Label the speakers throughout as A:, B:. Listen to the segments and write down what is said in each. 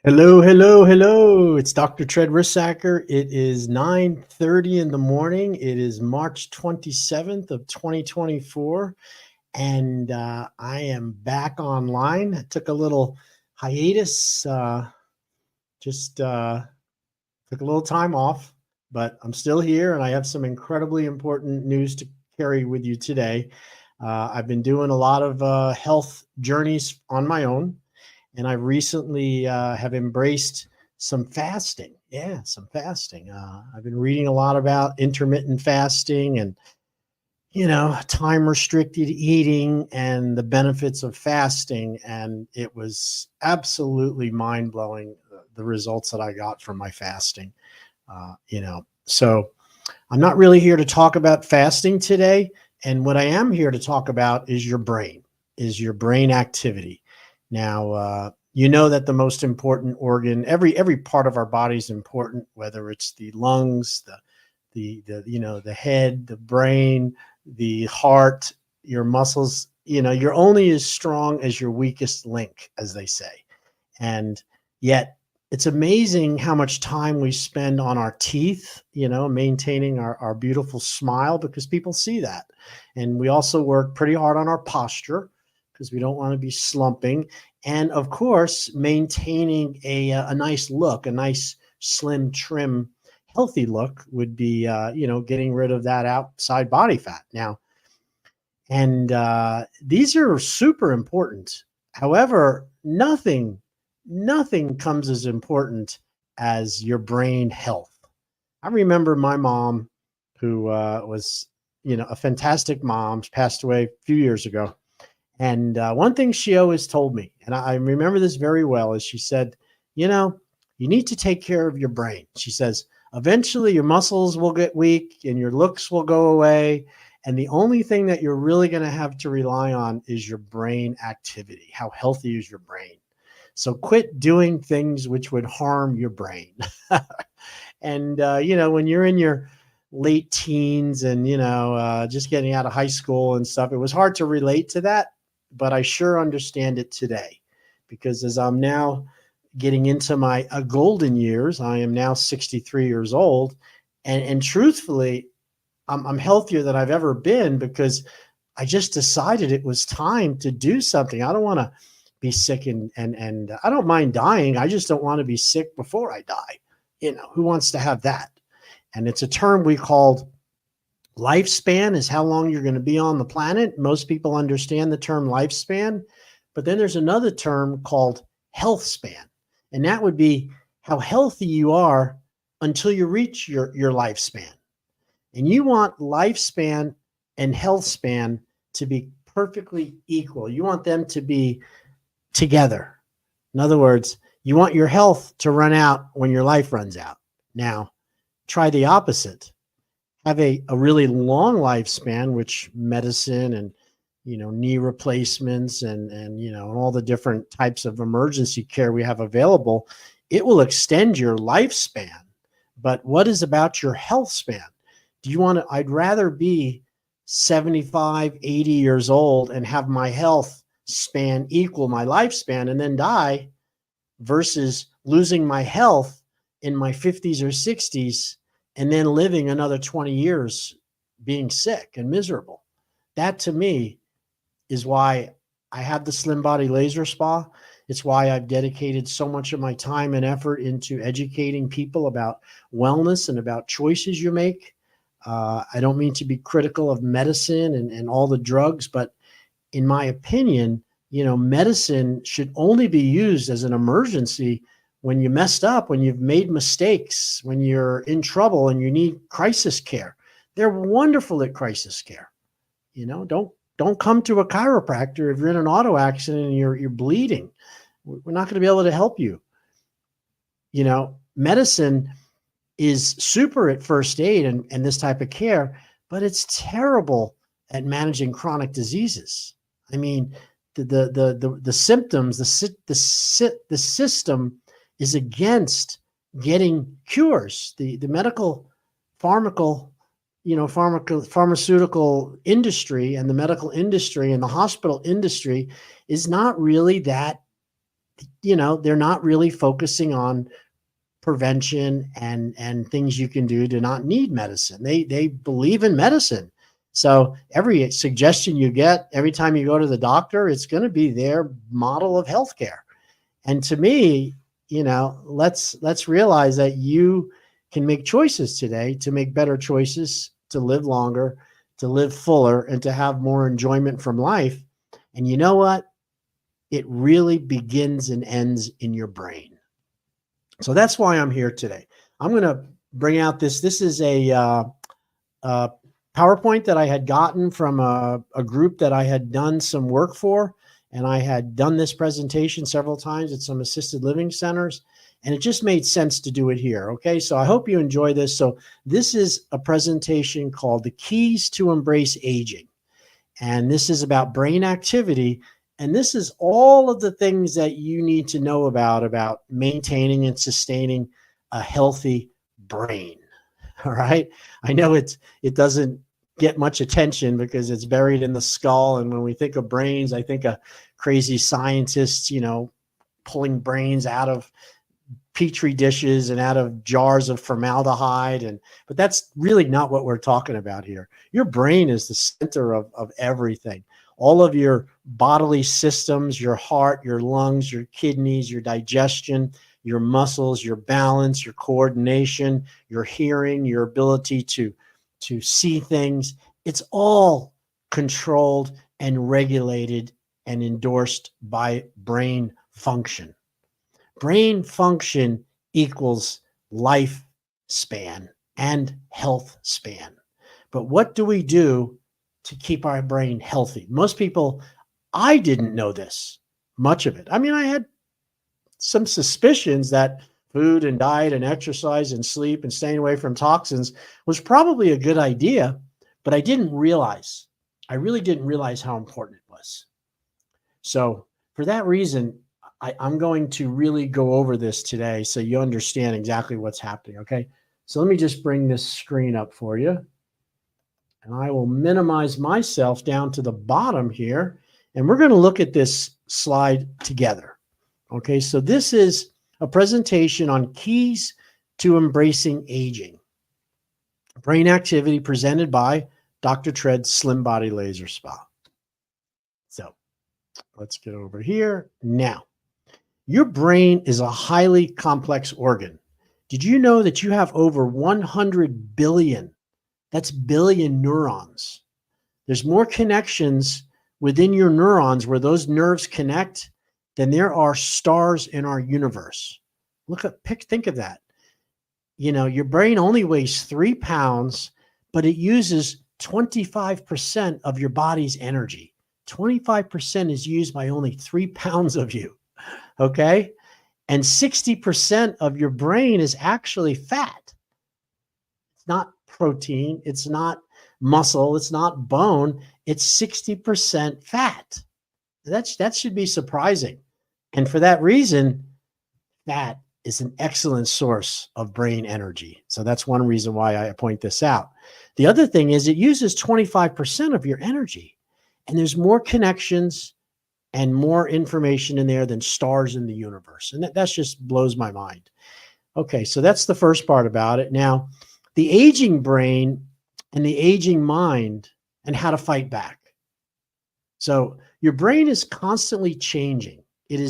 A: Hello, hello, hello. It's Dr. Tread Rissacker. It is 9:30 in the morning. It is March 27th of 2024, and I am back online. I took a little hiatus, just took a little time off, but I'm still here, and I have some incredibly important news to carry with you today. I've been doing a lot of health journeys on my own, and I recently have embraced some fasting. Yeah, some fasting. I've been reading a lot about intermittent fasting and time restricted eating and the benefits of fasting, and it was absolutely mind blowing the results that I got from my fasting. So I'm not really here to talk about fasting today. And what I am here to talk about is your brain activity. Now, you know that the most important organ, every part of our body is important, whether it's the lungs, the head, the brain, the heart, your muscles. You're only as strong as your weakest link, as they say. And yet it's amazing how much time we spend on our teeth, maintaining our beautiful smile, because people see that. And we also work pretty hard on our posture because we don't want to be slumping. And of course, maintaining a nice look, a nice, slim, trim, healthy look would be, getting rid of that outside body fat. Now, and these are super important. However, nothing comes as important as your brain health. I remember my mom, who was, a fantastic mom, passed away a few years ago. And one thing she always told me, and I remember this very well, is she said, you need to take care of your brain. She says, eventually your muscles will get weak and your looks will go away. And the only thing that you're really going to have to rely on is your brain activity. How healthy is your brain? So quit doing things which would harm your brain. And, when you're in your late teens and, just getting out of high school and stuff, it was hard to relate to that. But I sure understand it today, because as I'm now getting into my golden years, I am now 63 years old. And truthfully, I'm healthier than I've ever been, because I just decided it was time to do something. I don't want to be sick, and I don't mind dying. I just don't want to be sick before I die. Who wants to have that? And it's a term we called lifespan, is how long you're going to be on the planet. Most people understand the term lifespan, but then there's another term called health span. And that would be how healthy you are until you reach your lifespan. And you want lifespan and health span to be perfectly equal. You want them to be together. In other words, you want your health to run out when your life runs out. Now, try the opposite. Have a really long lifespan, which medicine and knee replacements and all the different types of emergency care we have available, it will extend your lifespan. But what is about your health span? Do you want to? I'd rather be 75, 80 years old and have my health span equal my lifespan and then die, versus losing my health in my 50s or 60s and then living another 20 years being sick and miserable. That to me is why I have the Slim Body Laser Spa. It's why I've dedicated so much of my time and effort into educating people about wellness and about choices you make. I don't mean to be critical of medicine and all the drugs, but in my opinion, medicine should only be used as an emergency when you messed up, when you've made mistakes, when you're in trouble and you need crisis care. They're wonderful at crisis care. Don't come to a chiropractor if you're in an auto accident and you're bleeding. We're not going to be able to help you. Medicine is super at first aid and this type of care, but it's terrible at managing chronic diseases. I mean, the symptoms, the system is against getting cures. The medical pharmaceutical industry and the medical industry and the hospital industry is not really that they're not really focusing on prevention and things you can do to not need medicine. They believe in medicine. So every suggestion you get, every time you go to the doctor, it's going to be their model of healthcare. And to me, let's realize that you can make choices today to make better choices, to live longer, to live fuller, and to have more enjoyment from life. And you know what? It really begins and ends in your brain. So that's why I'm here today. I'm going to bring out this. This is a PowerPoint that I had gotten from a group that I had done some work for. And I had done this presentation several times at some assisted living centers. And it just made sense to do it here. Okay, so I hope you enjoy this. So this is a presentation called The Keys to Embrace Aging. And this is about brain activity. And this is all of the things that you need to know about maintaining and sustaining a healthy brain. All right. I know it doesn't get much attention because it's buried in the skull. And when we think of brains, I think of crazy scientists, pulling brains out of petri dishes and out of jars of formaldehyde. But that's really not what we're talking about here. Your brain is the center of everything. All of your bodily systems, your heart, your lungs, your kidneys, your digestion, your muscles, your balance, your coordination, your hearing, your ability to see things. It's all controlled and regulated and endorsed by brain function. Brain function equals lifespan and health span. But what do we do to keep our brain healthy? Most people, I didn't know this, much of it. I mean, I had some suspicions that food and diet and exercise and sleep and staying away from toxins was probably a good idea, but I really didn't realize how important it was. So for that reason, I'm going to really go over this today so you understand exactly what's happening, okay? So let me just bring this screen up for you. And I will minimize myself down to the bottom here. And we're going to look at this slide together. Okay, so this is a presentation on keys to embracing aging. Brain activity presented by Dr. Tread's Slim Body Laser Spa. So let's get over here. Now, your brain is a highly complex organ. Did you know that you have over 100 billion? That's billion neurons. There's more connections within your neurons where those nerves connect than there are stars in our universe. Think of that. Your brain only weighs 3 pounds, but it uses 25% of your body's energy. 25% is used by only 3 pounds of you. Okay. And 60% of your brain is actually fat. It's not protein. It's not muscle. It's not bone. It's 60% fat. That should be surprising. And for that reason, fat is an excellent source of brain energy. So that's one reason why I point this out. The other thing is it uses 25% of your energy, and there's more connections and more information in there than stars in the universe. And that just blows my mind. Okay, so that's the first part about it. Now, the aging brain and the aging mind and how to fight back. So your brain is constantly changing. It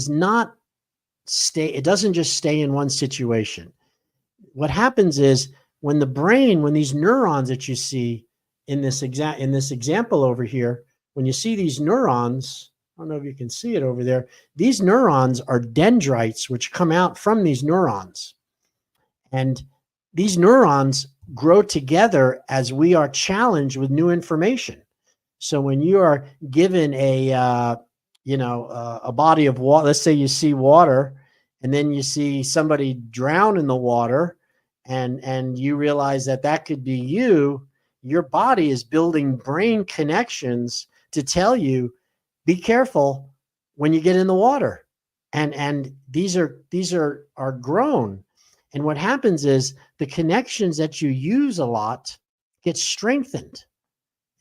A: doesn't just stay in one situation. What happens is when these neurons that you see in this example over here, when you see these neurons, I don't know if you can see it over there. These neurons are dendrites, which come out from these neurons. And these neurons grow together as we are challenged with new information. So when you are given a body of water, let's say you see water, and then you see somebody drown in the water, and you realize that could be you, your body is building brain connections to tell you, be careful when you get in the water. And these are grown. And what happens is the connections that you use a lot get strengthened.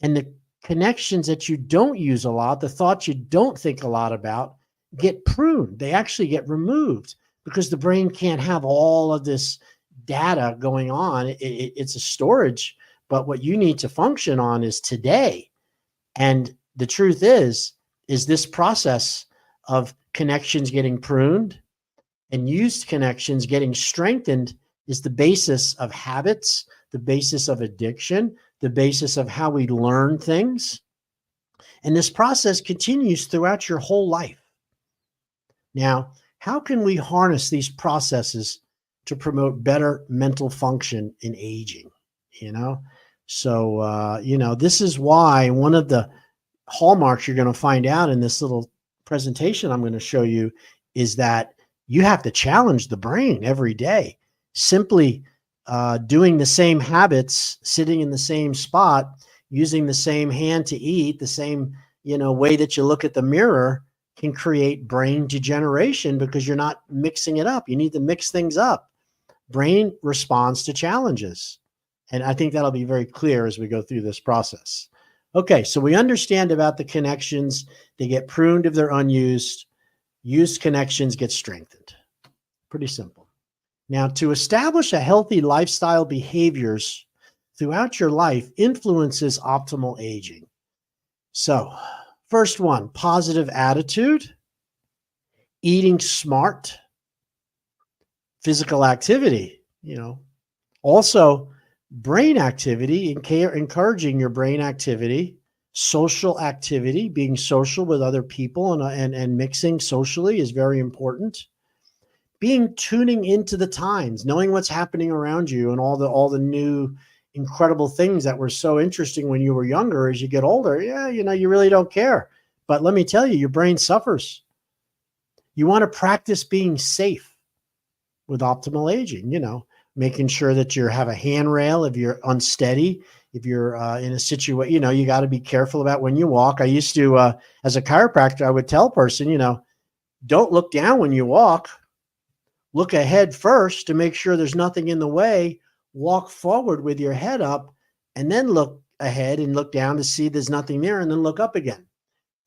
A: And the connections that you don't use a lot, the thoughts you don't think a lot about, get pruned. They actually get removed because the brain can't have all of this data going on. It's a storage, but what you need to function on is today. And the truth is this process of connections getting pruned and used connections getting strengthened is the basis of habits, the basis of addiction, the basis of how we learn things. And this process continues throughout your whole life. Now, how can we harness these processes to promote better mental function in aging? So, this is why one of the hallmarks you're going to find out in this little presentation I'm going to show you is that you have to challenge the brain every day. Simply doing the same habits, sitting in the same spot, using the same hand to eat, the same way that you look at the mirror can create brain degeneration because you're not mixing it up. You need to mix things up. Brain responds to challenges. And I think that'll be very clear as we go through this process. Okay, so we understand about the connections. They get pruned if they're unused. Used connections get strengthened. Pretty simple. Now, to establish a healthy lifestyle behaviors throughout your life influences optimal aging. So, first one, positive attitude, eating smart, physical activity, also brain activity, encouraging your brain activity, social activity, being social with other people and mixing socially is very important. Tuning into the times, knowing what's happening around you and all the new incredible things that were so interesting when you were younger. As you get older, you really don't care. But let me tell you, your brain suffers. You want to practice being safe with optimal aging, making sure that you have a handrail if you're unsteady, if you're in a situation, you got to be careful about when you walk. I used to, as a chiropractor, I would tell a person, don't look down when you walk. Look ahead first to make sure there's nothing in the way. Walk forward with your head up and then look ahead and look down to see there's nothing there and then look up again.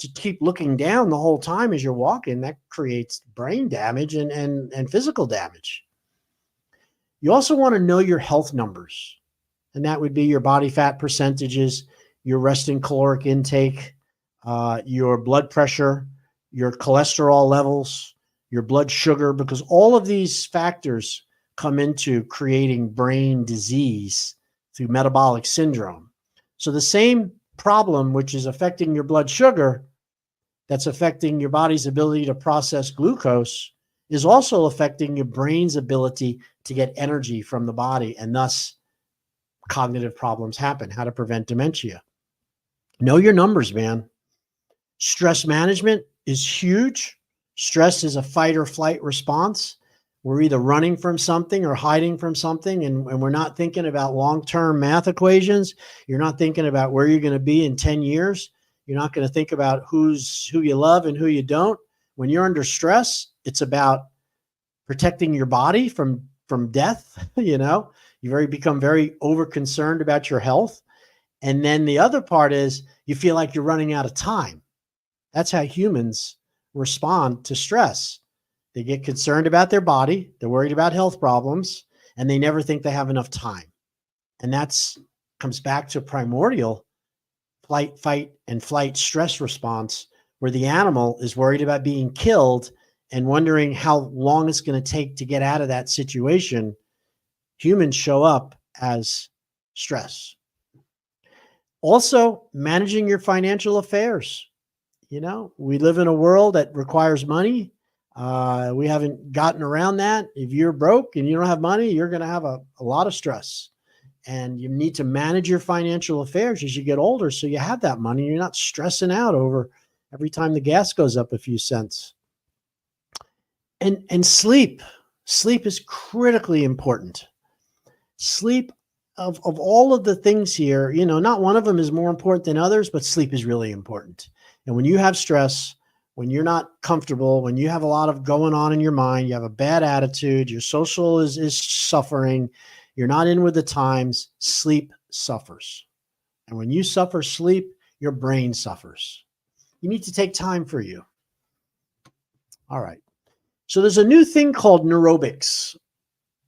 A: To keep looking down the whole time as you're walking, that creates brain damage and physical damage. You also want to know your health numbers, and that would be your body fat percentages, your resting caloric intake, your blood pressure, your cholesterol levels, your blood sugar, because all of these factors come into creating brain disease through metabolic syndrome. So the same problem, which is affecting your blood sugar, that's affecting your body's ability to process glucose, is also affecting your brain's ability to get energy from the body, and thus cognitive problems happen. How to prevent dementia. Know your numbers, man. Stress management is huge. Stress is a fight or flight response. We're either running from something or hiding from something, and we're not thinking about long-term math equations. You're not thinking about where you're going to be in 10 years. You're not going to think about who you love and who you don't. When you're under stress, it's about protecting your body from death. You become very over concerned about your health. And then the other part is you feel like you're running out of time. That's how humans respond to stress. They get concerned about their body. They're worried about health problems, and they never think they have enough time. And that's comes back to primordial fight, and flight stress response, where the animal is worried about being killed and wondering how long it's going to take to get out of that situation. Humans show up as stress. Also, managing your financial affairs. We live in a world that requires money. We haven't gotten around that. If you're broke and you don't have money, you're going to have a lot of stress. And you need to manage your financial affairs as you get older so you have that money. You're not stressing out over every time the gas goes up a few cents. And sleep. Sleep is critically important. Sleep, of all of the things here, not one of them is more important than others, but sleep is really important. And when you have stress, when you're not comfortable, when you have a lot of going on in your mind, you have a bad attitude, your social is suffering, you're not in with the times, sleep suffers. And when you suffer sleep, your brain suffers. You need to take time for you. All right. So there's a new thing called neurobics.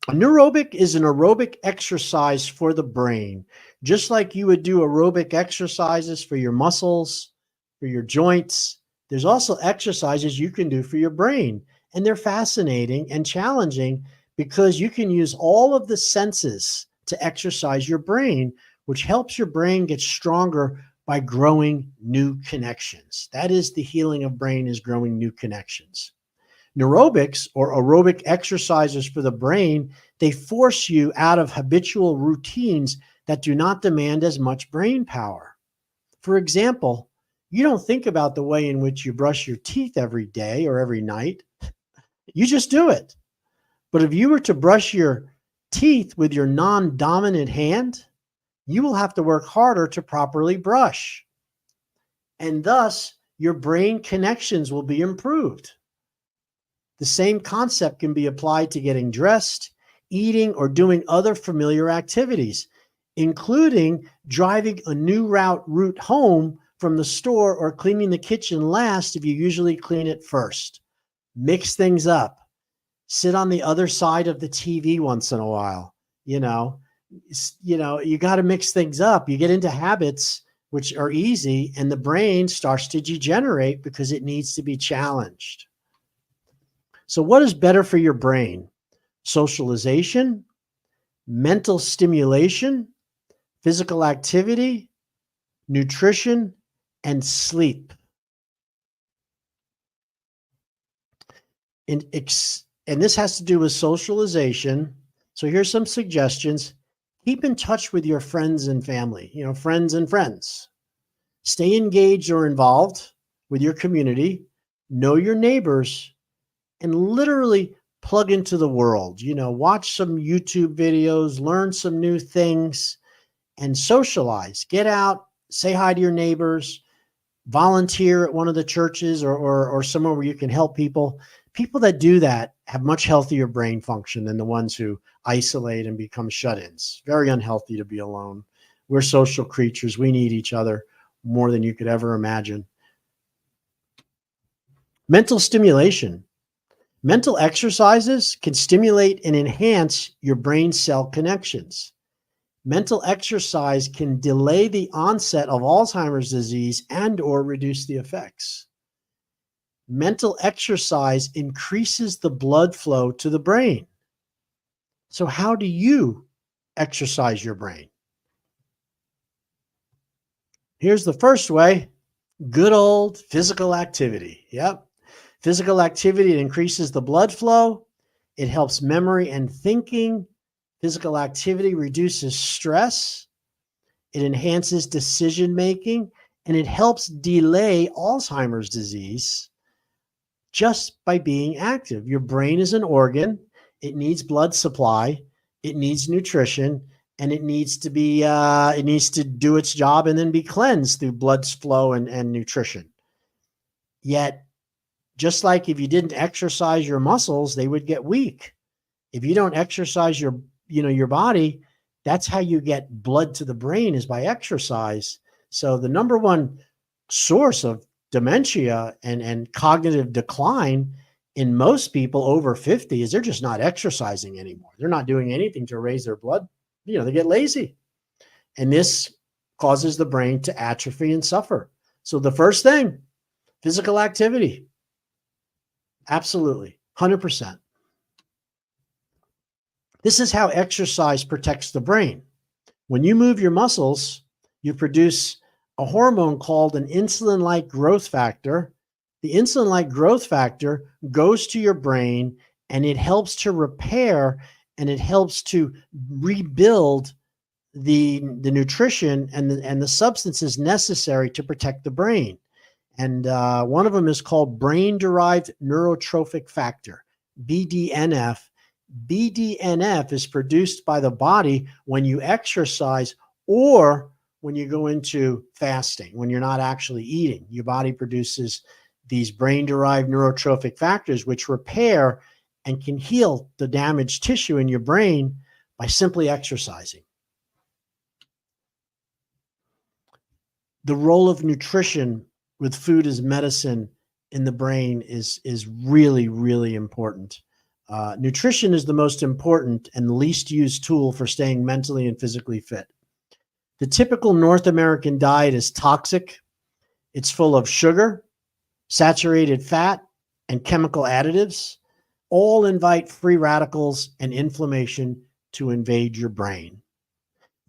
A: A neurobic is an aerobic exercise for the brain, just like you would do aerobic exercises for your muscles, for your joints. There's also exercises you can do for your brain, and they're fascinating and challenging because you can use all of the senses to exercise your brain, which helps your brain get stronger by growing new connections. That is the healing of brain, is growing new connections. Neurobics, or aerobic exercises for the brain, they force you out of habitual routines that do not demand as much brain power. For example, you don't think about the way in which you brush your teeth every day or every night. You just do it. But if you were to brush your teeth with your non-dominant hand, you will have to work harder to properly brush. And thus, your brain connections will be improved. The same concept can be applied to getting dressed, eating, or doing other familiar activities, including driving a new route home from the store or cleaning the kitchen last if you usually clean it first. Mix things up. Sit on the other side of the TV once in a while. You got to mix things up. You get into habits which are easy, and the brain starts to degenerate because it needs to be challenged. So what is better for your brain? Socialization, mental stimulation, physical activity, nutrition, and sleep. And this has to do with socialization. So here's some suggestions. Keep in touch with your friends and family, friends and friends. Stay engaged or involved with your community. Know your neighbors. And literally plug into the world, watch some YouTube videos, learn some new things, and socialize. Get out, say hi to your neighbors, volunteer at one of the churches or somewhere where you can help people. People that do that have much healthier brain function than the ones who isolate and become shut-ins. Very unhealthy to be alone. We're social creatures. We need each other more than you could ever imagine. Mental stimulation. Mental exercises can stimulate and enhance your brain cell connections. Mental exercise can delay the onset of Alzheimer's disease and/or reduce the effects. Mental exercise increases the blood flow to the brain. So how do you exercise your brain? Here's the first way: good old physical activity. Yep. Physical activity, it increases the blood flow. It helps memory and thinking. Physical activity reduces stress. It enhances decision making, and it helps delay Alzheimer's disease just by being active. Your brain is an organ. It needs blood supply. It needs nutrition, and it needs to do its job and then be cleansed through blood flow and nutrition. Yet, just like if you didn't exercise your muscles, they would get weak. If you don't exercise your body, that's how you get blood to the brain, is by exercise. So the number one source of dementia and cognitive decline in most people over 50 is they're just not exercising anymore. They're not doing anything to raise their blood. They get lazy. And this causes the brain to atrophy and suffer. So the first thing, physical activity. Absolutely, 100%. This is how exercise protects the brain. When you move your muscles, you produce a hormone called an insulin-like growth factor. The insulin-like growth factor goes to your brain, and it helps to repair and it helps to rebuild the nutrition and the substances necessary to protect the brain. And one of them is called brain-derived neurotrophic factor, BDNF. BDNF is produced by the body when you exercise or when you go into fasting, when you're not actually eating. Your body produces these brain-derived neurotrophic factors, which repair and can heal the damaged tissue in your brain by simply exercising. The role of nutrition with food as medicine in the brain is really, really important. Nutrition is the most important and least used tool for staying mentally and physically fit. The typical North American diet is toxic. It's full of sugar, saturated fat, and chemical additives. All invite free radicals and inflammation to invade your brain.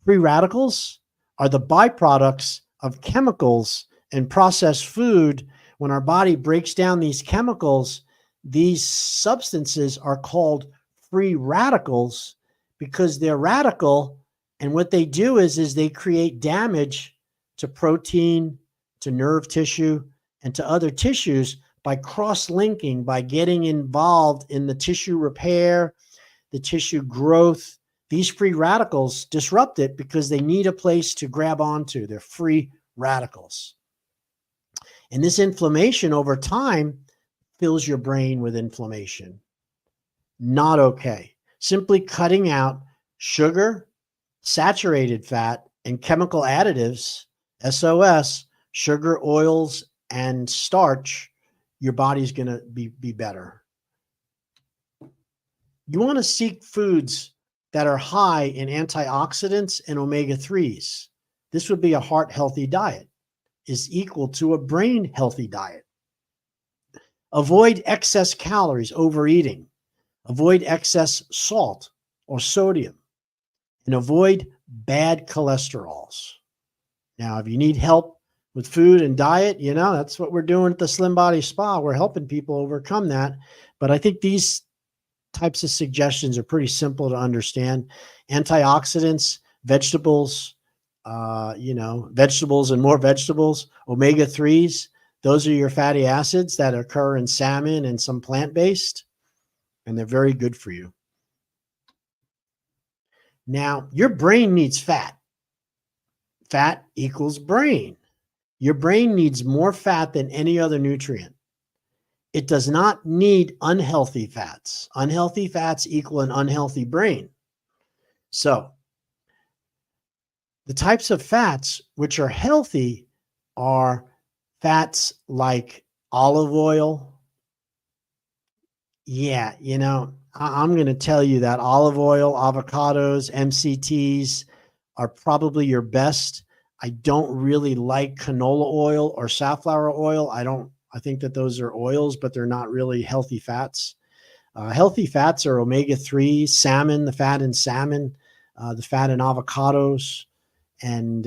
A: Free radicals are the byproducts of chemicals in processed food. When our body breaks down these chemicals, these substances are called free radicals because they're radical. And what they do is they create damage to protein, to nerve tissue, and to other tissues by cross-linking, by getting involved in the tissue repair, the tissue growth. These free radicals disrupt it because they need a place to grab onto. They're free radicals. And this inflammation over time fills your brain with inflammation. Not okay. Simply cutting out sugar, saturated fat, and chemical additives, SOS, sugar, oils, and starch, your body's going to be better. You want to seek foods that are high in antioxidants and omega-3s. This would be a heart healthy diet, is equal to a brain healthy diet. Avoid excess calories, overeating. Avoid excess salt or sodium. And avoid bad cholesterols. Now, if you need help with food and diet, that's what we're doing at the Slim Body Spa. We're helping people overcome that. But I think these types of suggestions are pretty simple to understand. Antioxidants, vegetables, vegetables and more vegetables, omega-3s, those are your fatty acids that occur in salmon and some plant-based, and they're very good for you. Now, your brain needs fat. Fat equals brain. Your brain needs more fat than any other nutrient. It does not need unhealthy fats. Unhealthy fats equal an unhealthy brain. So, the types of fats which are healthy are fats like olive oil. Yeah, I'm going to tell you that olive oil, avocados, MCTs are probably your best. I don't really like canola oil or safflower oil. I think that those are oils, but they're not really healthy fats. Healthy fats are omega-3, salmon, the fat in salmon, the fat in avocados, and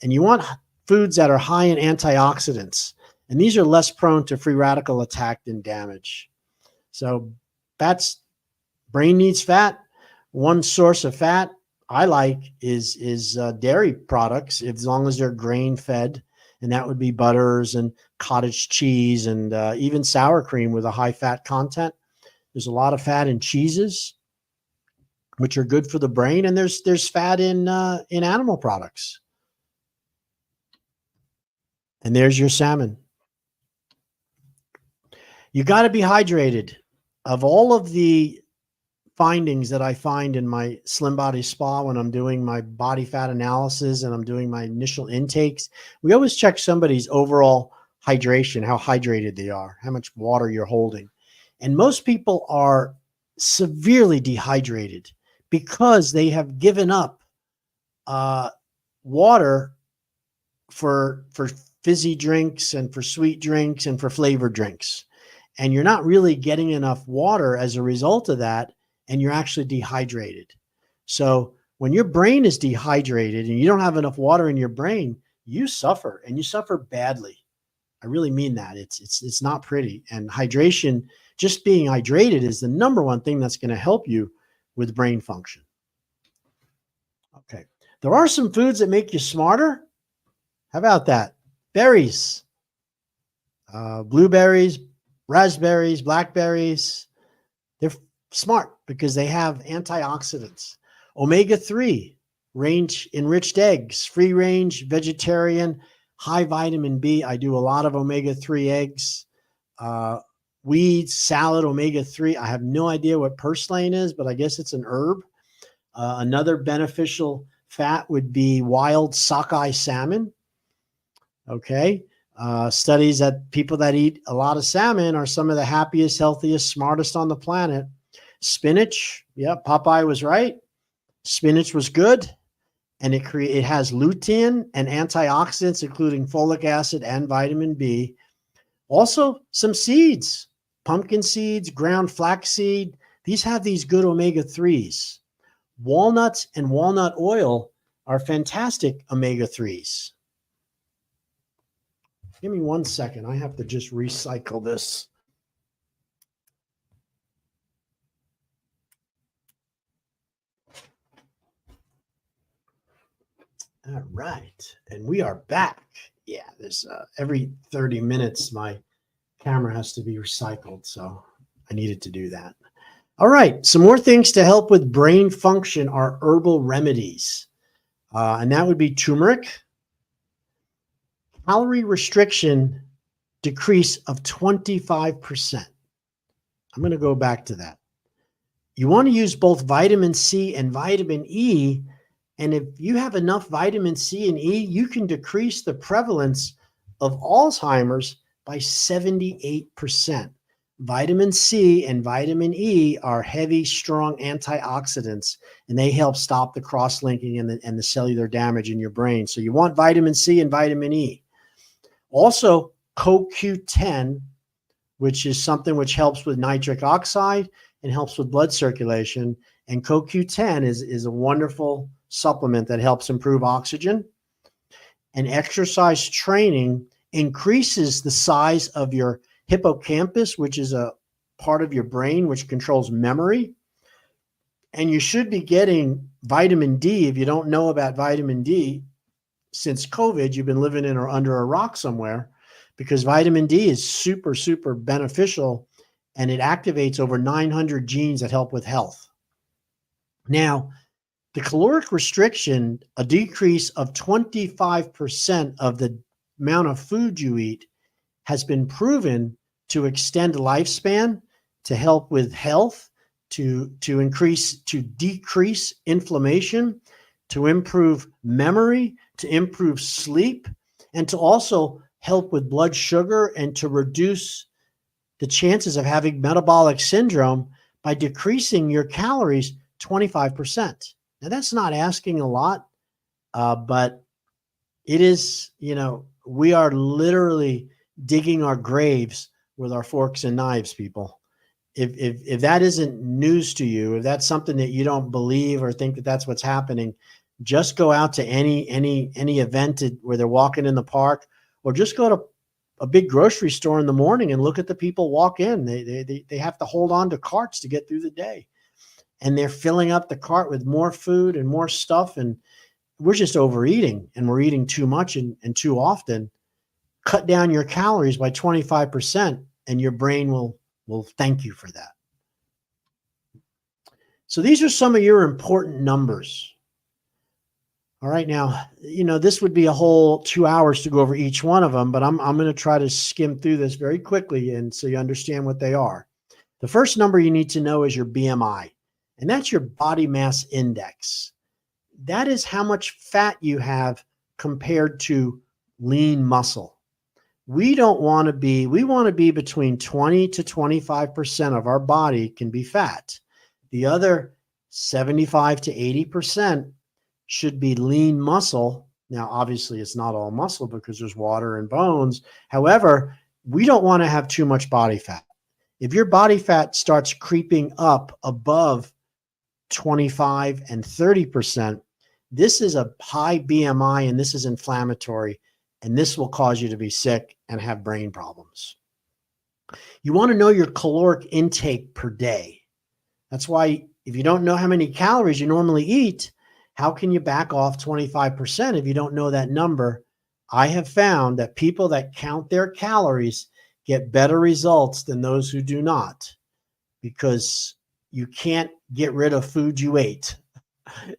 A: you want foods that are high in antioxidants, and these are less prone to free radical attack and damage. So brain needs fat. One source of fat I like is dairy products, as long as they're grain fed, and that would be butters and cottage cheese and even sour cream with a high fat content. There's a lot of fat in cheeses, which are good for the brain, and there's fat in animal products. And there's your salmon. You got to be hydrated. Of all of the findings that I find in my Slim Body Spa when I'm doing my body fat analysis and I'm doing my initial intakes, we always check somebody's overall hydration, how hydrated they are, how much water you're holding. And most people are severely dehydrated because they have given up water for fizzy drinks and for sweet drinks and for flavored drinks. And you're not really getting enough water as a result of that, and you're actually dehydrated. So when your brain is dehydrated and you don't have enough water in your brain, you suffer, and you suffer badly. I really mean that. It's not pretty. And hydration, just being hydrated, is the number one thing that's going to help you with brain function. Okay. There are some foods that make you smarter. How about that? Berries, blueberries, raspberries, blackberries. They're smart because they have antioxidants. Omega-3, enriched eggs, free range, vegetarian, high vitamin B. I do a lot of omega-3 eggs. Weeds, salad, omega-3. I have no idea what purslane is, but I guess it's an herb. Another beneficial fat would be wild sockeye salmon. Okay. Studies that people that eat a lot of salmon are some of the happiest, healthiest, smartest on the planet. Spinach, yeah, Popeye was right. Spinach was good, and it has lutein and antioxidants, including folic acid and vitamin B. Also, some seeds, pumpkin seeds, ground flaxseed. These have these good omega-3s. Walnuts and walnut oil are fantastic omega-3s. Give me 1 second. I have to just recycle this. All right. And we are back. Yeah, there's every 30 minutes, my camera has to be recycled. So I needed to do that. All right. Some more things to help with brain function are herbal remedies. And that would be turmeric, calorie restriction decrease of 25%. I'm going to go back to that. You want to use both vitamin C and vitamin E. And if you have enough vitamin C and E, you can decrease the prevalence of Alzheimer's by 78%. Vitamin C and vitamin E are heavy, strong antioxidants, and they help stop the cross-linking and the cellular damage in your brain. So you want vitamin C and vitamin E. Also, CoQ10, which is something which helps with nitric oxide and helps with blood circulation. And CoQ10 is a wonderful supplement that helps improve oxygen. And exercise training increases the size of your hippocampus, which is a part of your brain which controls memory. And you should be getting vitamin D. If you don't know about vitamin D, since COVID, you've been living in or under a rock somewhere, because vitamin D is super, super beneficial, and it activates over 900 genes that help with health. Now, the caloric restriction, a decrease of 25% of the amount of food you eat, has been proven to extend lifespan, to help with health, to decrease inflammation, to improve memory, to improve sleep, and to also help with blood sugar and to reduce the chances of having metabolic syndrome by decreasing your calories 25%. Now, that's not asking a lot, but it is, we are literally digging our graves with our forks and knives, people. If that isn't news to you, if that's something that you don't believe or think that that's what's happening, just go out to any event where they're walking in the park, or just go to a big grocery store in the morning and look at the people walk in. They have to hold on to carts to get through the day, and they're filling up the cart with more food and more stuff. And we're just overeating, and we're eating too much and too often. Cut down your calories by 25%, and your brain will thank you for that. So these are some of your important numbers. All right, now, this would be a whole 2 hours to go over each one of them, but I'm going to try to skim through this very quickly, and so you understand what they are. The first number you need to know is your BMI, and that's your body mass index. That is how much fat you have compared to lean muscle. We want to be between 20 to 25% of our body can be fat. The other 75 to 80% should be lean muscle. Now, obviously, it's not all muscle because there's water and bones. However, we don't want to have too much body fat. If your body fat starts creeping up above 25 and 30%, this is a high BMI, and this is inflammatory, and this will cause you to be sick and have brain problems. You want to know your caloric intake per day. That's why if you don't know how many calories you normally eat, how can you back off 25% if you don't know that number? I have found that people that count their calories get better results than those who do not, because you can't get rid of food you ate.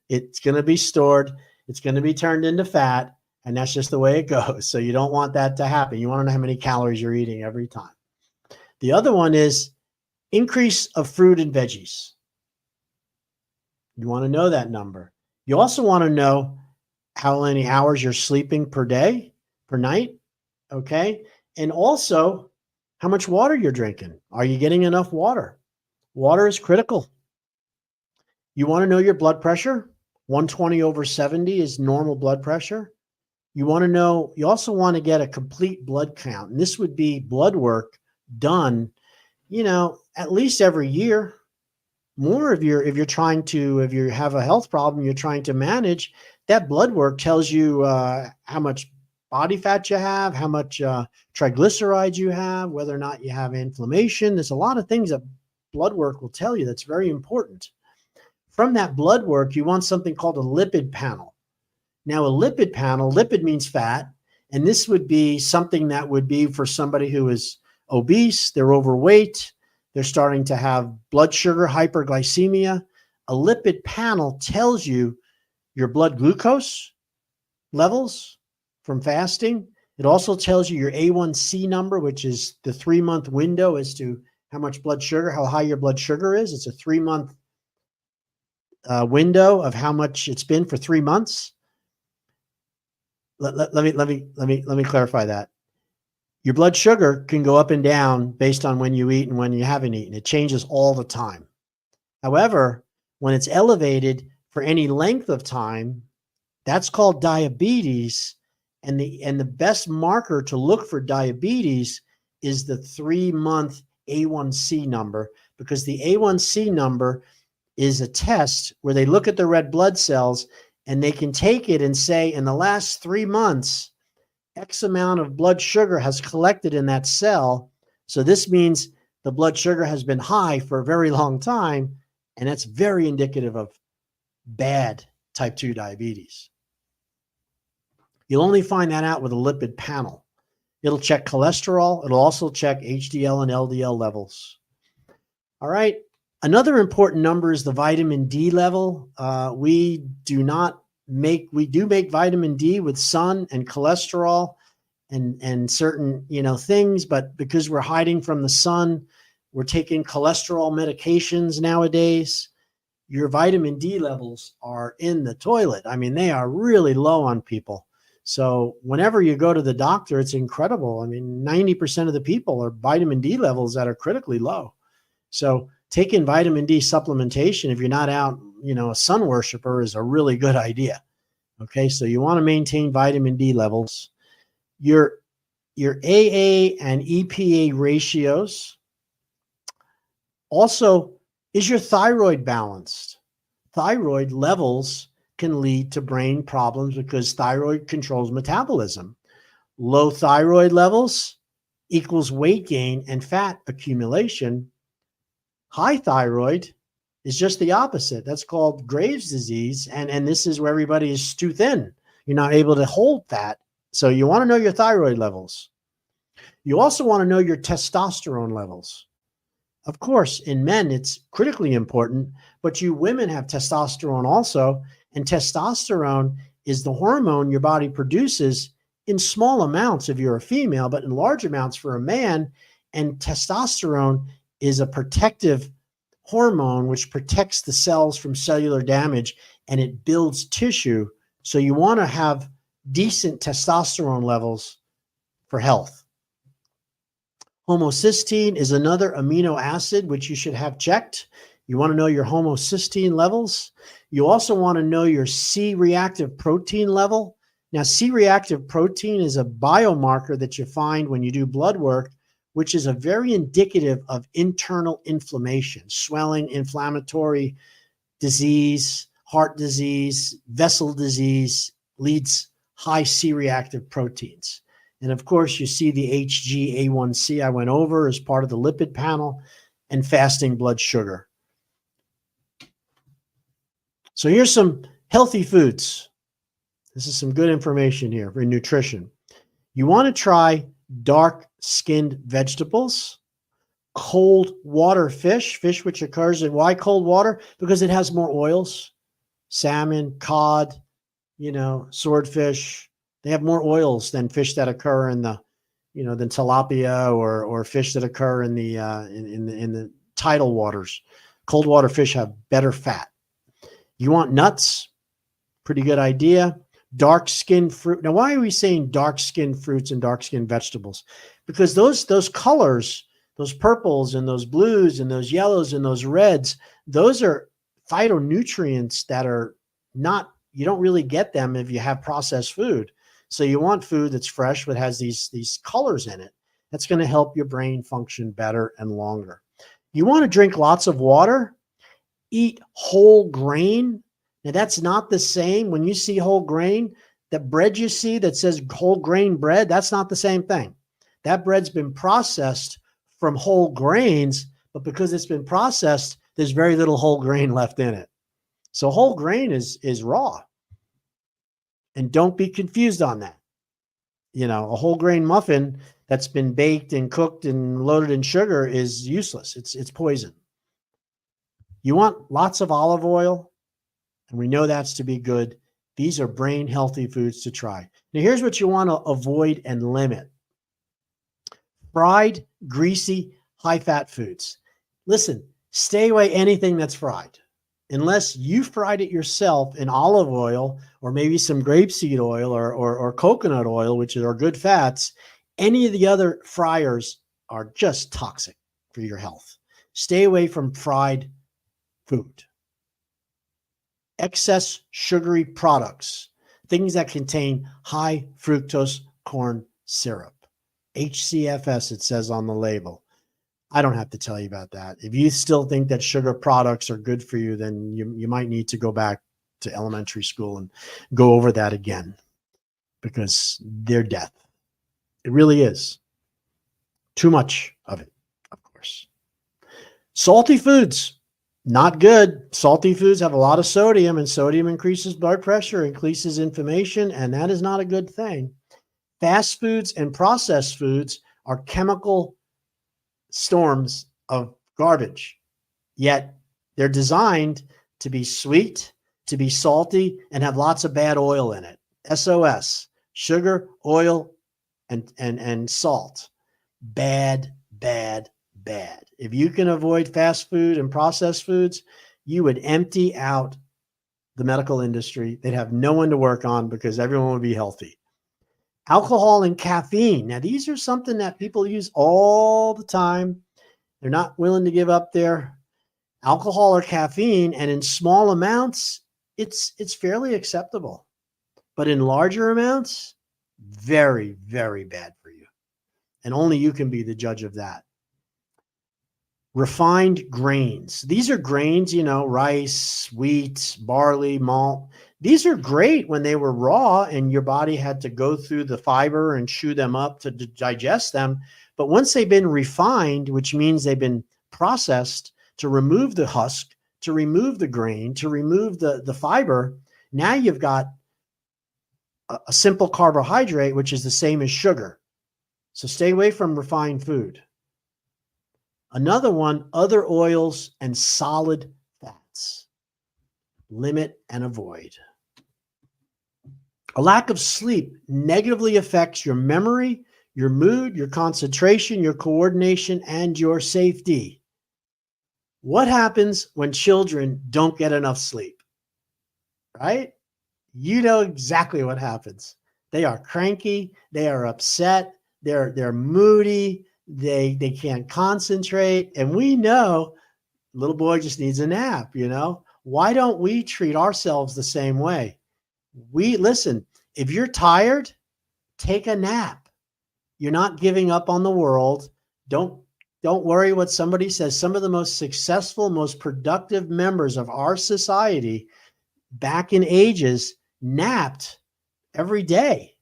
A: It's going to be stored. It's going to be turned into fat, and that's just the way it goes. So you don't want that to happen. You want to know how many calories you're eating every time. The other one is increase of fruit and veggies. You want to know that number. You also want to know how many hours you're sleeping per day, per night. Okay. And also how much water you're drinking. Are you getting enough water? Water is critical. You want to know your blood pressure? 120 over 70 is normal blood pressure. You want to know, you also want to get a complete blood count. And this would be blood work done, at least every year. More if you're trying to, if you have a health problem you're trying to manage, that blood work tells you how much body fat you have, how much triglycerides you have, whether or not you have inflammation. There's a lot of things that blood work will tell you that's very important. From that blood work, you want something called a lipid panel. Now, a lipid panel, lipid means fat, and this would be something that would be for somebody who is obese, they're overweight, they're starting to have blood sugar hyperglycemia. A lipid panel tells you your blood glucose levels from fasting. It also tells you your A1C number, which is the 3-month window as to how much blood sugar, how high your blood sugar is. It's a 3-month window of how much it's been for 3 months. Let me clarify that. Your blood sugar can go up and down based on when you eat and when you haven't eaten. It changes all the time. However, when it's elevated for any length of time, that's called diabetes. And the best marker to look for diabetes is the 3-month A1C number, because the A1C number is a test where they look at the red blood cells and they can take it and say, in the last 3 months, X amount of blood sugar has collected in that cell. So this means the blood sugar has been high for a very long time. And that's very indicative of bad type 2 diabetes. You'll only find that out with a lipid panel. It'll check cholesterol. It'll also check HDL and LDL levels. All right. Another important number is the vitamin D level. We do make vitamin D with sun and cholesterol and certain, things, but because we're hiding from the sun, we're taking cholesterol medications nowadays. Your vitamin D levels are in the toilet. I mean, they are really low on people. So whenever you go to the doctor, it's incredible. I mean, 90% of the people are vitamin D levels that are critically low. So taking vitamin D supplementation, if you're not out, a sun worshiper, is a really good idea. Okay, so you want to maintain vitamin D levels. Your AA and EPA ratios. Also, is your thyroid balanced? Thyroid levels can lead to brain problems because thyroid controls metabolism. Low thyroid levels equals weight gain and fat accumulation. High thyroid is just the opposite. That's called Graves' disease. And this is where everybody is too thin. You're not able to hold fat. So you want to know your thyroid levels. You also want to know your testosterone levels. Of course, in men, it's critically important, but you women have testosterone also. And testosterone is the hormone your body produces in small amounts if you're a female, but in large amounts for a man. And testosterone is a protective hormone which protects the cells from cellular damage, and it builds tissue. So you want to have decent testosterone levels for health. Homocysteine is another amino acid which you should have checked. You want to know your homocysteine levels. You also want to know your C-reactive protein level. Now, C-reactive protein is a biomarker that you find when you do blood work, which is a very indicative of internal inflammation, swelling, inflammatory disease, heart disease, vessel disease, leads high C-reactive proteins. And of course, you see the HbA1c I went over as part of the lipid panel, and fasting blood sugar. So here's some healthy foods. This is some good information here for nutrition. You want to try dark-skinned vegetables, cold water fish which occurs in, why cold water? Because it has more oils. Salmon, cod, swordfish. They have more oils than fish that occur in the, than tilapia or fish that occur in the in the tidal waters. Cold water fish have better fat. You want nuts? Pretty good idea. dark skinned fruit. Now, why are we saying dark skinned fruits and dark skinned vegetables? Because those colors, those purples and those blues and those yellows and those reds, those are phytonutrients that are not, you don't really get them if you have processed food. So you want food that's fresh, but has these colors in it. That's going to help your brain function better and longer. You want to drink lots of water, eat whole grain. Now, that's not the same. When you see whole grain, the bread you see that says whole grain bread, that's not the same thing. That bread's been processed from whole grains, but because it's been processed, there's very little whole grain left in it. So whole grain is raw. And don't be confused on that. You know, a whole grain muffin that's been baked and cooked and loaded in sugar is useless. It's poison. You want lots of olive oil, and we know that's to be good. These are brain healthy foods to try. Now, here's what you want to avoid and limit: fried, greasy, high fat foods. Listen, stay away anything that's fried. Unless you fried it yourself in olive oil or maybe some grapeseed oil or coconut oil, which are good fats, any of the other fryers are just toxic for your health. Stay away from fried food. Excess sugary products, things that contain high fructose corn syrup. HCFS, it says on the label. I don't have to tell you about that. If you still think that sugar products are good for you, then you might need to go back to elementary school and go over that again, because they're death. It really is. Too much of it, of course. Salty foods, not good. Salty foods have a lot of sodium, and sodium increases blood pressure, increases inflammation, and that is not a good thing. Fast foods and processed foods are chemical storms of garbage, yet they're designed to be sweet, to be salty, and have lots of bad oil in it. SOS, sugar, oil, and salt. Bad, bad, bad. If you can avoid fast food and processed foods, you would empty out the medical industry. They'd have no one to work on because everyone would be healthy. Alcohol and caffeine. Now, these are something that people use all the time. They're not willing to give up their alcohol or caffeine, and in small amounts, it's fairly acceptable. But in larger amounts, very, very bad for you. And only you can be the judge of that. Refined grains. These are grains, you know, rice, wheat, barley, malt. These are great when they were raw and your body had to go through the fiber and chew them up to digest them. But once they've been refined, which means they've been processed to remove the husk, to remove the grain, to remove the fiber, now you've got a simple carbohydrate, which is the same as sugar. So stay away from refined food. Another one, other oils and solid fats. Limit and avoid. A lack of sleep negatively affects your memory, your mood, your concentration, your coordination, and your safety. What happens when children don't get enough sleep? Right? You know exactly what happens. They are cranky, they are upset, they're moody, they can't concentrate, and we know little boy just needs a nap, you know? Why don't we treat ourselves the same way? Listen, if you're tired, take a nap. You're not giving up on the world. Don't worry what somebody says. Some of the most successful, most productive members of our society back in ages napped every day.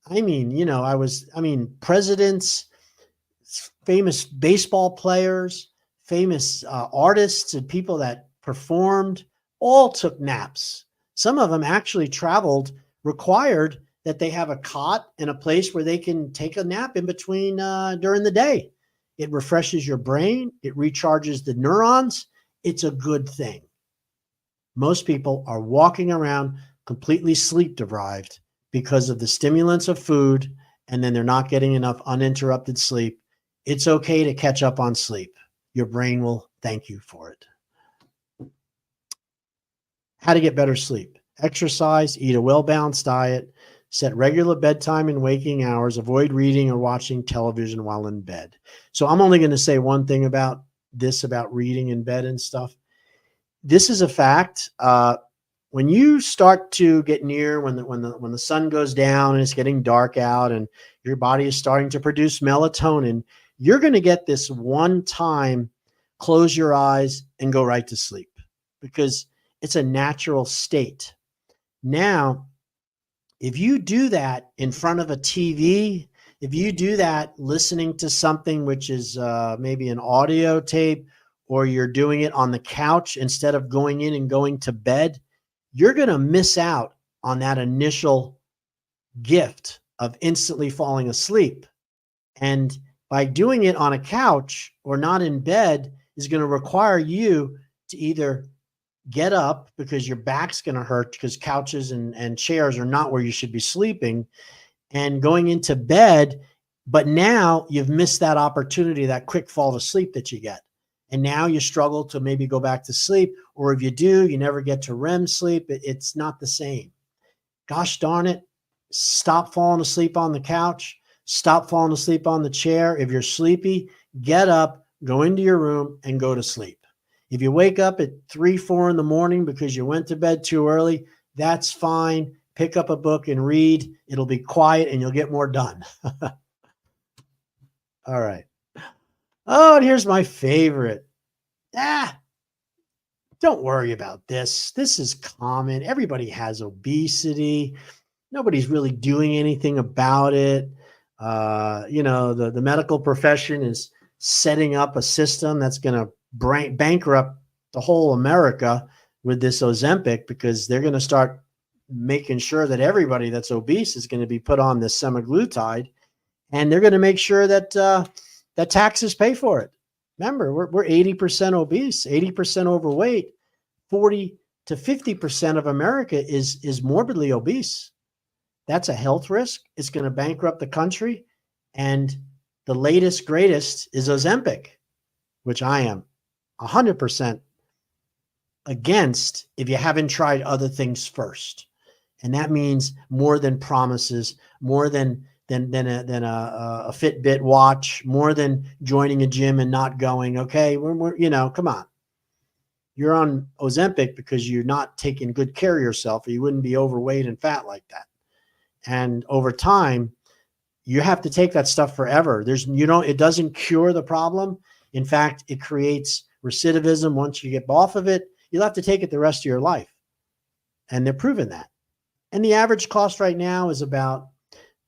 A: I mean, you know, presidents, famous baseball players, famous artists, and people that performed all took naps. Some of them actually required that they have a cot and a place where they can take a nap in between during the day. It refreshes your brain. It recharges the neurons. It's a good thing. Most people are walking around completely sleep deprived because of the stimulants of food, and then they're not getting enough uninterrupted sleep. It's okay to catch up on sleep. Your brain will thank you for it. How to get better sleep. exercise, eat a well-balanced diet, set regular bedtime and waking hours, avoid reading or watching television while in bed. So I'm only going to say one thing about this, about reading in bed and stuff. This is a fact. When you start to get near when the sun goes down and it's getting dark out and your body is starting to produce melatonin, you're going to get this one time close your eyes and go right to sleep because it's a natural state. Now, if you do that in front of a TV, if you do that listening to something which is maybe an audio tape, or you're doing it on the couch instead of going in and going to bed, you're going to miss out on that initial gift of instantly falling asleep. And by doing it on a couch or not in bed is going to require you to either get up because your back's going to hurt because couches and chairs are not where you should be sleeping, and going into bed. But now you've missed that opportunity, that quick fall to sleep that you get. And now you struggle to maybe go back to sleep. Or if you do, you never get to REM sleep. It's not the same. Gosh darn it. Stop falling asleep on the couch. Stop falling asleep on the chair. If you're sleepy, get up, go into your room and go to sleep. If you wake up at 3, 4 in the morning because you went to bed too early, that's fine. Pick up a book and read. It'll be quiet and you'll get more done. All right. Oh, and here's my favorite. Don't worry about this. This is common. Everybody has obesity. Nobody's really doing anything about it. The medical profession is setting up a system that's going to bankrupt the whole America with this Ozempic, because they're going to start making sure that everybody that's obese is going to be put on this semaglutide, and they're going to make sure that that taxes pay for it. Remember, we're 80% obese, 80% overweight. 40 to 50% of America is morbidly obese. That's a health risk. It's going to bankrupt the country. And the latest, greatest is Ozempic, which I am 100% against if you haven't tried other things first. And that means more than promises, more than a Fitbit watch, more than joining a gym and not going. Okay, come on. You're on Ozempic because you're not taking good care of yourself, or you wouldn't be overweight and fat like that. And over time, you have to take that stuff forever. It doesn't cure the problem. In fact, it creates recidivism. Once you get off of it, you'll have to take it the rest of your life. And they're proving that. And the average cost right now is about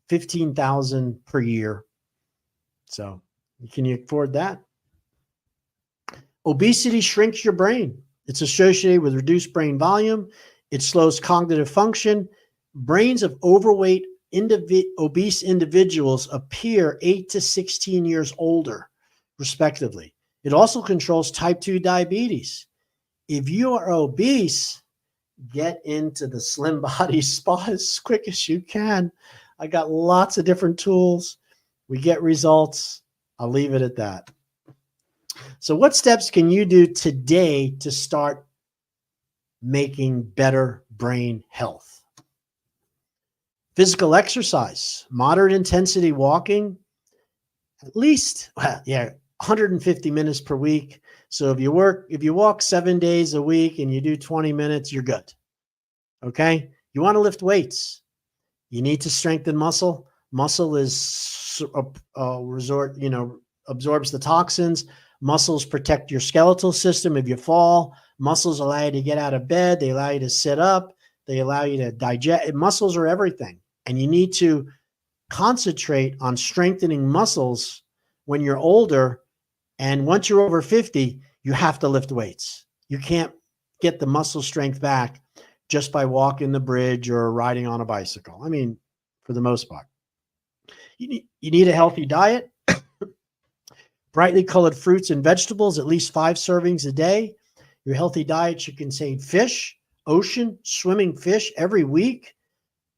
A: $15,000 per year. So can you afford that? Obesity shrinks your brain. It's associated with reduced brain volume. It slows cognitive function. Brains of overweight, obese individuals appear 8 to 16 years older, respectively. It also controls type 2 diabetes. If you are obese, get into the Slim Body Spa as quick as you can. I got lots of different tools. We get results. I'll leave it at that. So what steps can you do today to start making better brain health? Physical exercise, moderate intensity walking, at least 150 minutes per week. So if you walk 7 days a week and you do 20 minutes, you're good. Okay? You want to lift weights. You need to strengthen muscle. Muscle is absorbs the toxins. Muscles protect your skeletal system. If you fall, muscles allow you to get out of bed. They allow you to sit up. They allow you to digest. Muscles are everything. And you need to concentrate on strengthening muscles when you're older. And once you're over 50, you have to lift weights. You can't get the muscle strength back just by walking the bridge or riding on a bicycle. I mean, for the most part. You need a healthy diet. Brightly colored fruits and vegetables, at least 5 servings a day. Your healthy diet should contain fish, ocean, swimming fish every week,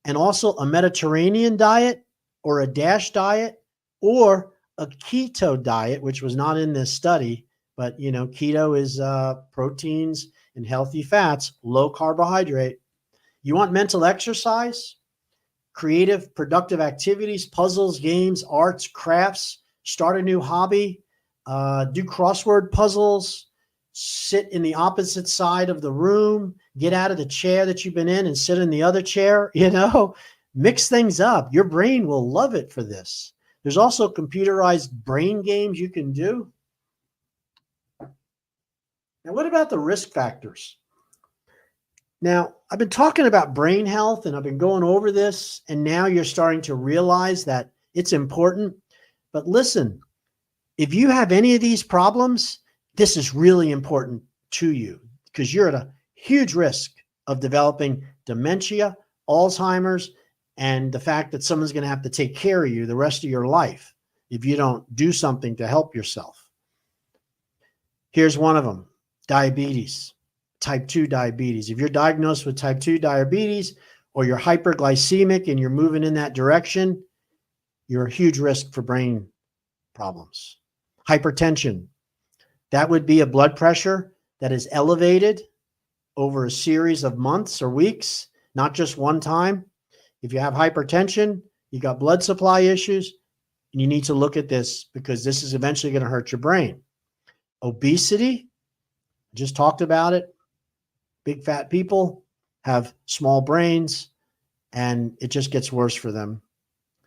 A: and also a Mediterranean diet or a DASH diet or a keto diet, which was not in this study, but keto is proteins and healthy fats, low carbohydrate. You want mental exercise, creative, productive activities, puzzles, games, arts, crafts, start a new hobby, do crossword puzzles, sit in the opposite side of the room, get out of the chair that you've been in and sit in the other chair, mix things up. Your brain will love it for this. There's also computerized brain games you can do. Now, what about the risk factors? Now, I've been talking about brain health and I've been going over this, and now you're starting to realize that it's important. But listen, if you have any of these problems, this is really important to you because you're at a huge risk of developing dementia, Alzheimer's, and the fact that someone's going to have to take care of you the rest of your life if you don't do something to help yourself. Here's one of them, diabetes. Type 2 diabetes. If you're diagnosed with type 2 diabetes or you're hyperglycemic and you're moving in that direction, you're a huge risk for brain problems. Hypertension. That would be a blood pressure that is elevated over a series of months or weeks, not just one time. If you have hypertension, you got blood supply issues, and you need to look at this because this is eventually going to hurt your brain. Obesity. Just talked about it. Big fat people have small brains and it just gets worse for them.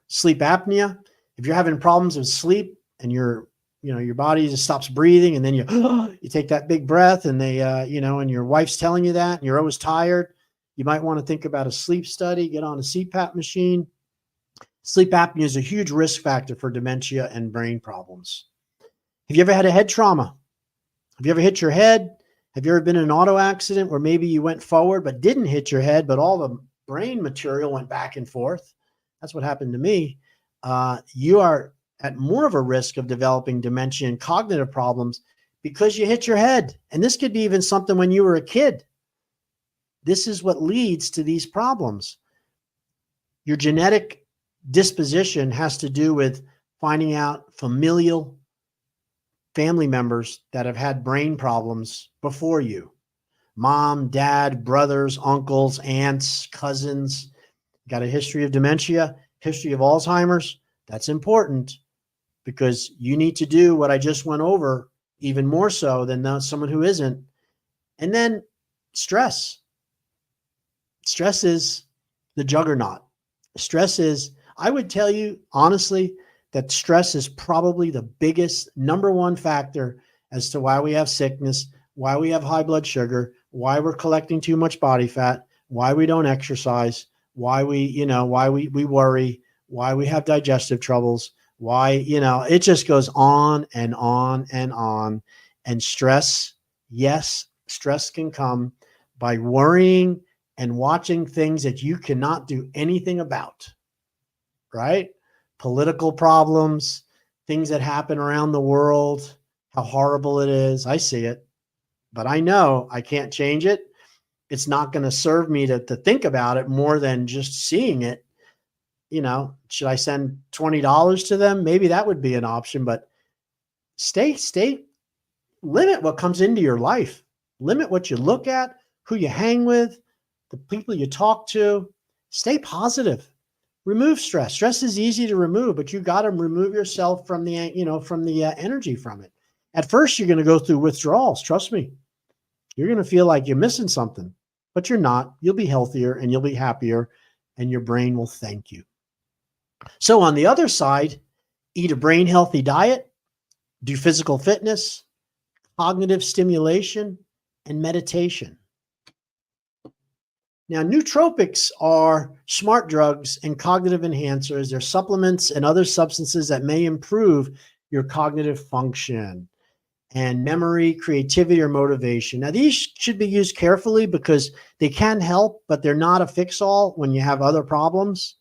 A: Sleep apnea. If you're having problems with sleep and your body just stops breathing and then you take that big breath and and your wife's telling you that and you're always tired, you might want to think about a sleep study, get on a CPAP machine. Sleep apnea is a huge risk factor for dementia and brain problems. Have you ever had a head trauma? Have you ever hit your head? Have you ever been in an auto accident where maybe you went forward but didn't hit your head, but all the brain material went back and forth? That's what happened to me. You are at more of a risk of developing dementia and cognitive problems because you hit your head. And this could be even something when you were a kid. This is what leads to these problems. Your genetic disposition has to do with finding out familial family members that have had brain problems before you. Mom, dad, brothers, uncles, aunts, cousins, got a history of dementia, history of Alzheimer's. That's important because you need to do what I just went over even more so than someone who isn't. And then stress. Stress is the juggernaut. Stress is, I would tell you honestly, that stress is probably the biggest number one factor as to why we have sickness, why we have high blood sugar, why we're collecting too much body fat, why we don't exercise, why we worry, why we have digestive troubles, why, it just goes on and on and on. And stress, yes, stress can come by worrying and watching things that you cannot do anything about, right? Political problems, things that happen around the world, how horrible it is. I see it, but I know I can't change it. It's not going to serve me to think about it more than just seeing it. Should I send $20 to them? Maybe that would be an option, but limit what comes into your life. Limit what you look at, who you hang with, the people you talk to. Stay positive. Remove stress. Stress is easy to remove, but you got to remove yourself from the energy from it. At first, you're going to go through withdrawals. Trust me. You're going to feel like you're missing something, but you're not. You'll be healthier and you'll be happier and your brain will thank you. So on the other side, eat a brain healthy diet, do physical fitness, cognitive stimulation, and meditation. Now, nootropics are smart drugs and cognitive enhancers. They're supplements and other substances that may improve your cognitive function and memory, creativity, or motivation. Now, these should be used carefully because they can help, but they're not a fix-all when you have other problems.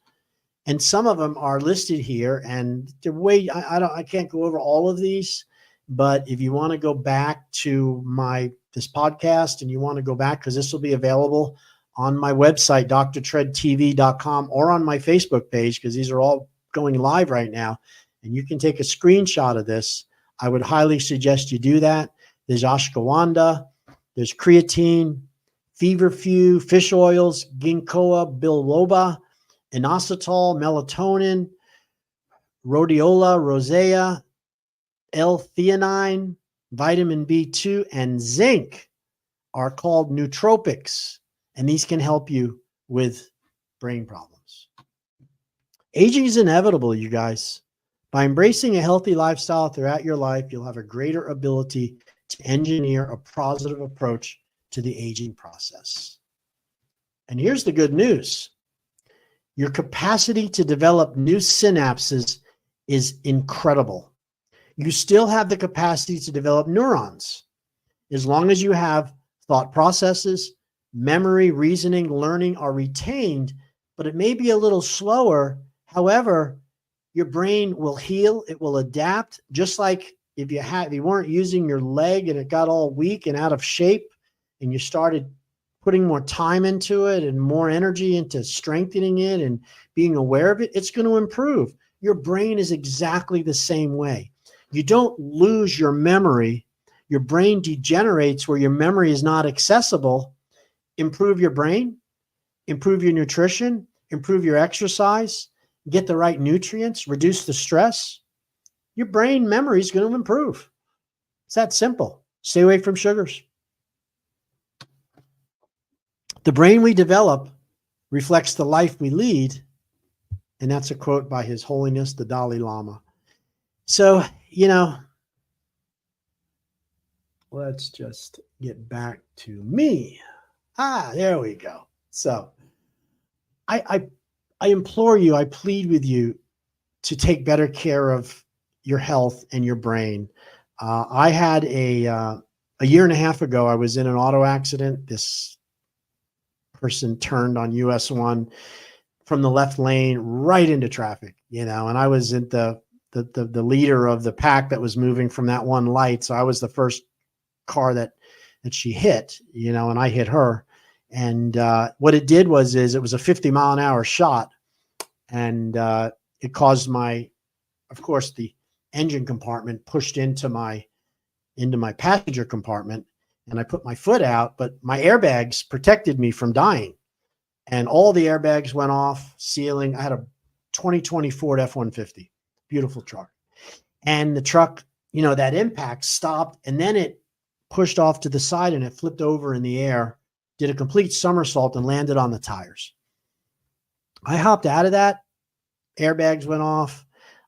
A: And some of them are listed here, and the way I can't go over all of these, but if you want to go back to this podcast and you want to go back, because this will be available on my website, drtredtv.com, or on my Facebook page, because these are all going live right now, and you can take a screenshot of this. I would highly suggest you do that. There's ashwagandha, there's creatine, feverfew, fish oils, ginkgoa biloba, inositol, melatonin, rhodiola rosea, L-theanine, vitamin B2, and zinc are called nootropics, and these can help you with brain problems. Aging is inevitable, you guys. By embracing a healthy lifestyle throughout your life, you'll have a greater ability to engineer a positive approach to the aging process. And here's the good news. Your capacity to develop new synapses is incredible. You still have the capacity to develop neurons as long as you have thought processes, memory, reasoning, learning are retained, but it may be a little slower. However, your brain will heal, it will adapt, just like if you weren't using your leg and it got all weak and out of shape and you started putting more time into it and more energy into strengthening it and being aware of it, it's going to improve. Your brain is exactly the same way. You don't lose your memory. Your brain degenerates where your memory is not accessible. Improve your brain, improve your nutrition, improve your exercise, get the right nutrients, reduce the stress. Your brain memory is going to improve. It's that simple. Stay away from sugars. The brain we develop reflects the life we lead. And that's a quote by His Holiness, the Dalai Lama. So, let's just get back to me. There we go. So I implore you, I plead with you to take better care of your health and your brain. I had a year and a half ago, I was in an auto accident. This person turned on US 1 from the left lane right into traffic, and I was in the leader of the pack that was moving from that one light. So I was the first car that she hit, and I hit her. And what it did was it was a 50-mile-an-hour shot, and it caused of course, the engine compartment pushed into my passenger compartment, and I put my foot out, but my airbags protected me from dying. And all the airbags went off, ceiling. I had a 2020 Ford F-150, beautiful truck. And the truck, that impact stopped, and then it pushed off to the side and it flipped over in the air, did a complete somersault and landed on the tires. I hopped out of that. Airbags went off.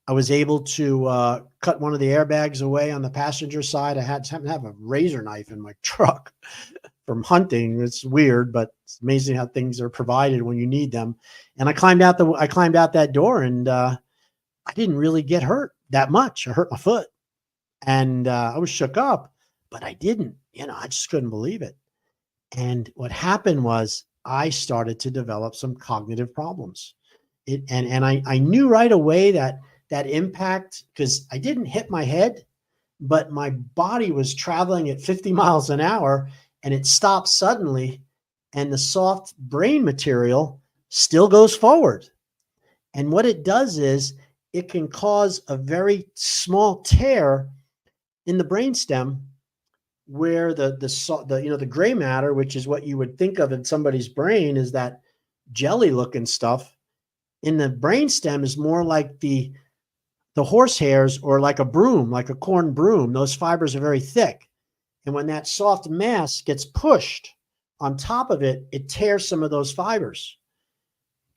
A: I was able to cut one of the airbags away on the passenger side. I happened to have a razor knife in my truck from hunting. It's weird, but it's amazing how things are provided when you need them. And I climbed out that door, and I didn't really get hurt that much. I hurt my foot, and I was shook up, but I didn't. I just couldn't believe it. And what happened was I started to develop some cognitive problems. I knew right away that impact, because I didn't hit my head, but my body was traveling at 50 miles an hour, and it stopped suddenly, and the soft brain material still goes forward. And what it does is it can cause a very small tear in the brainstem where the gray matter, which is what you would think of in somebody's brain, is that jelly looking stuff. In the brainstem is more like the horse hairs, or like a broom, like a corn broom. Those fibers are very thick. And when that soft mass gets pushed on top of it, it tears some of those fibers.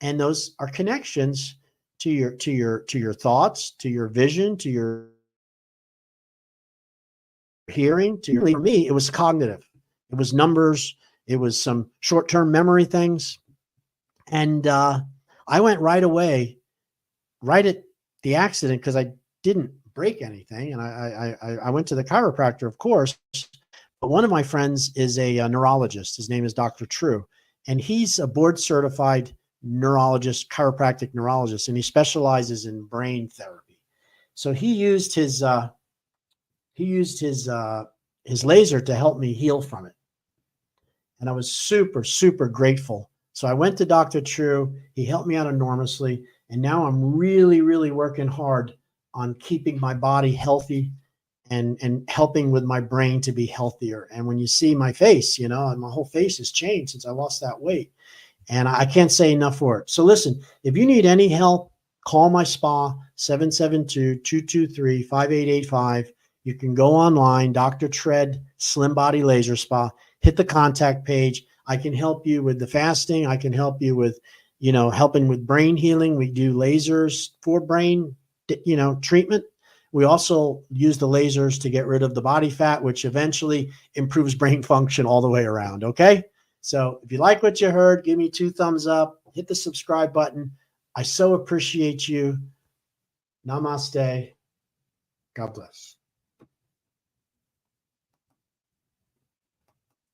A: And those are connections to your thoughts, to your vision, to your hearing. For me, it was cognitive. It was numbers. It was some short-term memory things. And I went right away, right at the accident, because I didn't break anything. And I went to the chiropractor, of course. But one of my friends is a neurologist. His name is Dr. True. And he's a board-certified neurologist, chiropractic neurologist, and he specializes in brain therapy. So he used his laser to help me heal from it. And I was super, super grateful. So I went to Dr. True. He helped me out enormously. And now I'm really, really working hard on keeping my body healthy and helping with my brain to be healthier. And when you see my face, and my whole face has changed since I lost that weight. And I can't say enough for it. So listen, if you need any help, call my spa, 772-223-5885. You can go online, Dr. Tread Slim Body Laser Spa, hit the contact page. I can help you with the fasting. I can help you with, helping with brain healing. We do lasers for brain, treatment. We also use the lasers to get rid of the body fat, which eventually improves brain function all the way around. Okay. So if you like what you heard, give me 2 thumbs up, hit the subscribe button. I so appreciate you. Namaste. God bless.